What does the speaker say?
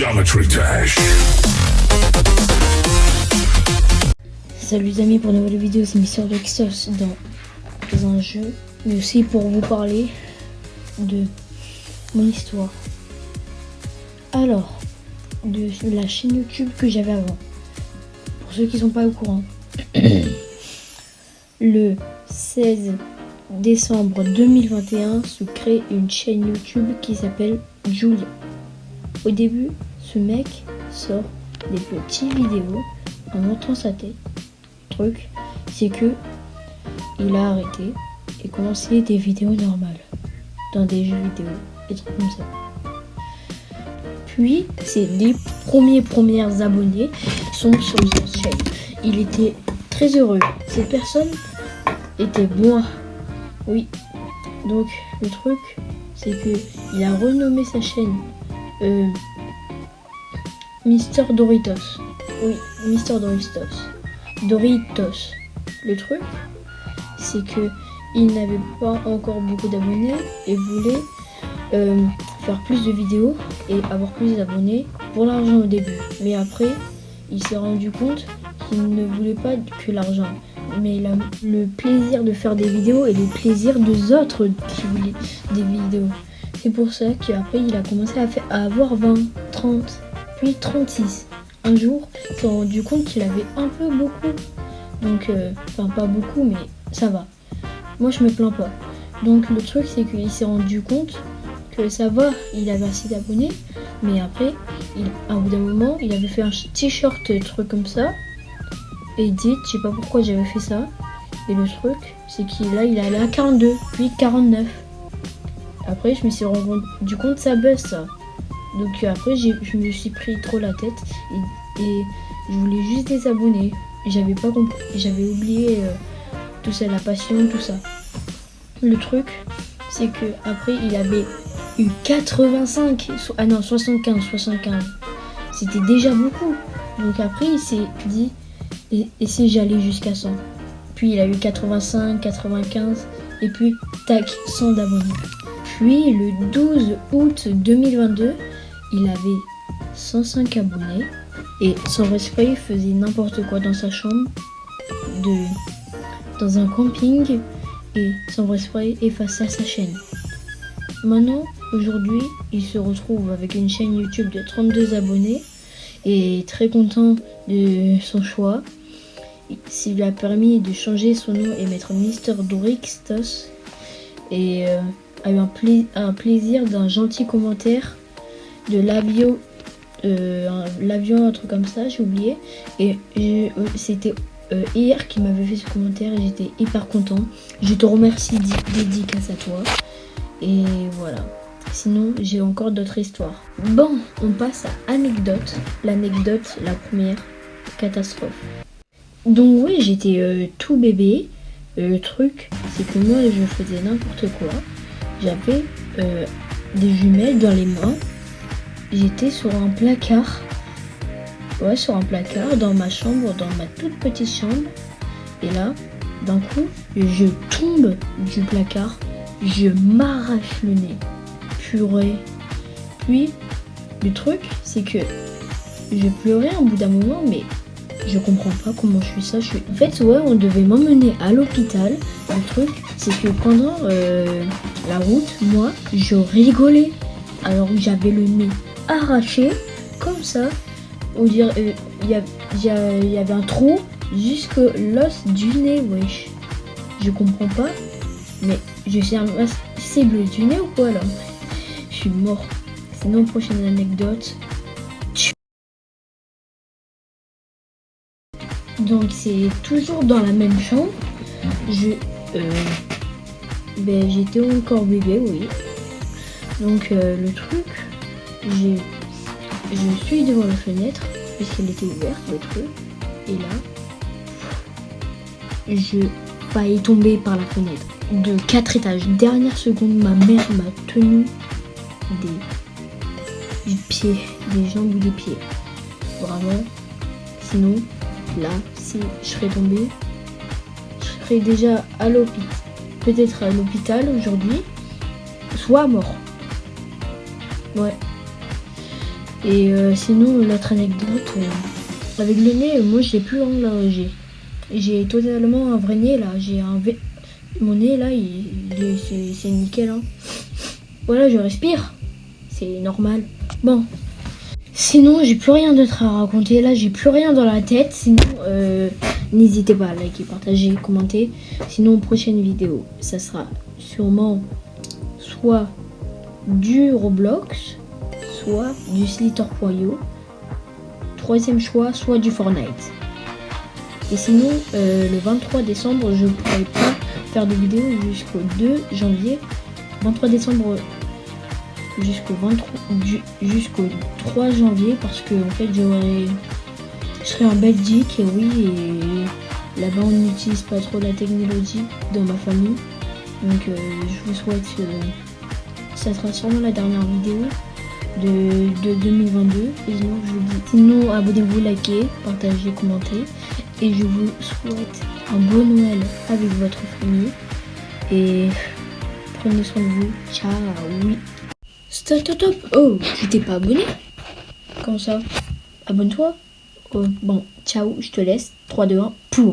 Geometry Dash. Salut les amis, pour une nouvelle vidéo, c'est Mister Dextos dans un jeu, mais aussi pour vous parler de mon histoire. Alors, de la chaîne YouTube que j'avais avant, pour ceux qui sont pas au courant. Le 16 décembre 2021 se crée une chaîne YouTube qui s'appelle Julia. Au début, ce mec sort des petites vidéos en montrant sa tête. Le truc, c'est que il a arrêté et commencé des vidéos normales dans des jeux vidéo et trucs comme ça. Puis, les premières abonnés sont sur sa chaîne. Il était très heureux. Cette personne était moi. Oui. Donc, le truc, c'est que il a renommé sa chaîne Mister Doritos. Oui, Mister Doritos. Doritos. Le truc, c'est que il n'avait pas encore beaucoup d'abonnés et voulait faire plus de vidéos et avoir plus d'abonnés pour l'argent au début. Mais après, il s'est rendu compte qu'il ne voulait pas que l'argent, mais le plaisir de faire des vidéos et le plaisir des autres qui voulaient des vidéos. C'est pour ça qu'après il a commencé à avoir 20, 30, puis 36. Un jour, il s'est rendu compte qu'il avait un peu beaucoup. Donc, enfin pas beaucoup, mais ça va. Moi je me plains pas. Donc le truc c'est qu'il s'est rendu compte que ça va, il avait assez d'abonnés. Mais après, à bout d'un moment, il avait fait un t-shirt truc comme ça. Et dit, je sais pas pourquoi j'avais fait ça. Et le truc, c'est qu'il est allé à 42, puis 49. Après, je me suis rendu compte ça baisse ça. Donc après, je me suis pris trop la tête et je voulais juste des abonnés. J'avais pas compris, j'avais oublié tout ça, la passion, tout ça. Le truc, c'est que après, il avait eu 75. C'était déjà beaucoup. Donc après, il s'est dit, et si j'allais jusqu'à 100. Puis il a eu 85, 95, et puis tac, 100 d'abonnés. Puis le 12 août 2022, il avait 105 abonnés. Et sans respect, il faisait n'importe quoi dans sa chambre, dans un camping, et sans respect effaça sa chaîne. Maintenant, aujourd'hui, il se retrouve avec une chaîne YouTube de 32 abonnés et très content de son choix. Ça lui a permis de changer son nom et mettre Mister Doritos et a eu un plaisir d'un gentil commentaire de l'avion, un truc comme ça, j'ai oublié. Et c'était hier qui m'avait fait ce commentaire et j'étais hyper content. Je te remercie, dédicace à toi. Et voilà. Sinon, j'ai encore d'autres histoires. Bon, on passe à anecdote. L'anecdote, la première, catastrophe. Donc oui, j'étais tout bébé. Le truc, c'est que moi, je faisais n'importe quoi. J'avais des jumelles dans les mains. J'étais sur un placard. Ouais, sur un placard, dans ma chambre, dans ma toute petite chambre. Et là, d'un coup, je tombe du placard. Je m'arrache le nez. Purée. Puis, le truc, c'est que je pleurais un bout d'un moment, mais je comprends pas comment je suis ça. En fait, ouais, on devait m'emmener à l'hôpital. Le truc, c'est que pendant la route, moi, je rigolais. Alors j'avais le nez arraché, comme ça. On dirait, il y avait un trou jusqu'à l'os du nez, wesh. Je comprends pas, mais je suis un cible du nez ou quoi là? Je suis mort. Sinon, prochaine anecdote. Donc c'est toujours dans la même chambre. J'étais encore bébé, oui. Donc le truc, je suis devant la fenêtre puisqu'elle était ouverte, le truc. Et là, je faillis tomber par la fenêtre de 4 étages. Dernière seconde, ma mère m'a tenu des pieds, des jambes ou des pieds. Vraiment. Sinon, là, si je serais tombée, je serais déjà à l'hôpital. Peut-être à l'hôpital aujourd'hui, soit mort. Ouais. Et sinon, l'autre anecdote, avec le nez, moi j'ai plus long là. J'ai totalement un vrai nez là. Mon nez là, c'est nickel. Hein. Voilà, je respire. C'est normal. Bon. Sinon, j'ai plus rien d'autre à raconter. Là, j'ai plus rien dans la tête. Sinon, n'hésitez pas à liker, partager, commenter. Sinon, prochaine vidéo, ça sera sûrement soit du Roblox, soit du Slither.io. Troisième choix, soit du Fortnite. Et sinon, le 23 décembre, je ne pourrai pas faire de vidéo jusqu'au 2 janvier. 23 décembre jusqu'au 3 janvier parce que en fait je serai en Belgique et oui, et là-bas on n'utilise pas trop la technologie dans ma famille. Donc je vous souhaite ça sera sûrement la dernière vidéo de 2022. Et sinon, je vous dis, sinon abonnez-vous, likez, partagez, commentez. Et je vous souhaite un bon Noël avec votre famille. Et prenez soin de vous. Ciao. Oui. Stop, stop, stop. Oh, tu t'es pas abonné? Comment ça? Abonne-toi. Oh, bon, ciao, je te laisse. 3, 2, 1, pouf.